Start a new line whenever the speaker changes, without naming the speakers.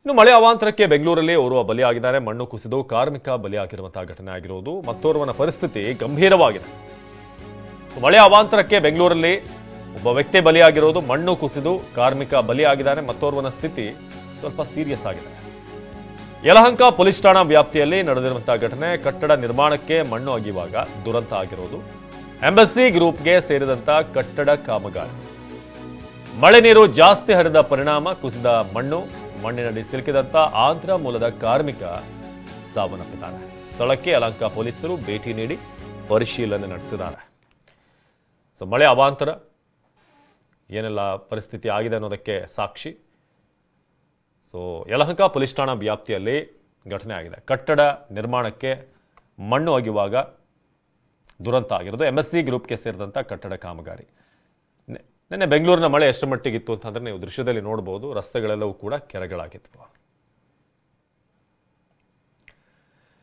ಇನ್ನು ಮಳೆ ಅವಾಂತರಕ್ಕೆ ಬೆಂಗಳೂರಲ್ಲಿ ಓರ್ವ ಬಲಿಯಾಗಿದ್ದಾರೆ. ಮಣ್ಣು ಕುಸಿದು ಕಾರ್ಮಿಕ ಬಲಿಯಾಗಿರುವಂತಹ ಘಟನೆ ಆಗಿರುವುದು. ಮತ್ತೋರ್ವನ ಪರಿಸ್ಥಿತಿ ಗಂಭೀರವಾಗಿದೆ. ಮಳೆ ಅವಾಂತರಕ್ಕೆ ಬೆಂಗಳೂರಲ್ಲಿ ಒಬ್ಬ ವ್ಯಕ್ತಿ ಬಲಿಯಾಗಿರೋದು, ಮಣ್ಣು ಕುಸಿದು ಕಾರ್ಮಿಕ ಬಲಿಯಾಗಿದ್ದಾನೆ. ಮತ್ತೋರ್ವನ ಸ್ಥಿತಿ ಸ್ವಲ್ಪ ಸೀರಿಯಸ್ ಆಗಿದೆ. ಯಲಹಂಕ ಪೊಲೀಸ್ ಠಾಣಾ ವ್ಯಾಪ್ತಿಯಲ್ಲಿ ನಡೆದಿರುವಂತಹ ಘಟನೆ. ಕಟ್ಟಡ ನಿರ್ಮಾಣಕ್ಕೆ ಮಣ್ಣು ಅಗೆಯುವಾಗ ದುರಂತ ಆಗಿರೋದು. ಎಂಬಸಿ ಗ್ರೂಪ್ಗೆ ಸೇರಿದಂತ ಕಟ್ಟಡ ಕಾಮಗಾರಿ. ಮಳೆ ನೀರು ಜಾಸ್ತಿ ಹರಿದ ಪರಿಣಾಮ ಕುಸಿದ ಮಣ್ಣಿನಡಿ ಸಿಲುಕಿದಂತ ಆಂಧ್ರ ಮೂಲದ ಕಾರ್ಮಿಕ ಸಾವನ್ನಪ್ಪಿದ್ದಾನೆ. ಸ್ಥಳಕ್ಕೆ ಯಲಹಂಕ ಪೊಲೀಸರು ಭೇಟಿ ನೀಡಿ ಪರಿಶೀಲನೆ ನಡೆಸಿದ್ದಾರೆ. ಮಳೆ ಅವಾಂತರ ಏನೆಲ್ಲ ಪರಿಸ್ಥಿತಿ ಆಗಿದೆ ಅನ್ನೋದಕ್ಕೆ ಸಾಕ್ಷಿ. ಯಲಹಂಕ ಪೊಲೀಸ್ ಠಾಣಾ ವ್ಯಾಪ್ತಿಯಲ್ಲಿ ಘಟನೆ ಆಗಿದೆ. ಕಟ್ಟಡ ನಿರ್ಮಾಣಕ್ಕೆ ಮಣ್ಣು ಅಗೆಯುವಾಗ ದುರಂತ ಆಗಿರೋದು. ಎಂಎಸ್ಸಿ ಗ್ರೂಪ್ಗೆ ಸೇರಿದಂಥ ಕಟ್ಟಡ ಕಾಮಗಾರಿ. ನಿನ್ನೆ ಬೆಂಗಳೂರಿನ ಮಳೆ ಎಷ್ಟು ಮಟ್ಟಿಗಿತ್ತು ಅಂತಂದ್ರೆ ನೀವು ದೃಶ್ಯದಲ್ಲಿ ನೋಡಬಹುದು. ರಸ್ತೆಗಳೆಲ್ಲವೂ ಕೂಡ ಕೆರೆಗಳಾಗಿತ್ತು.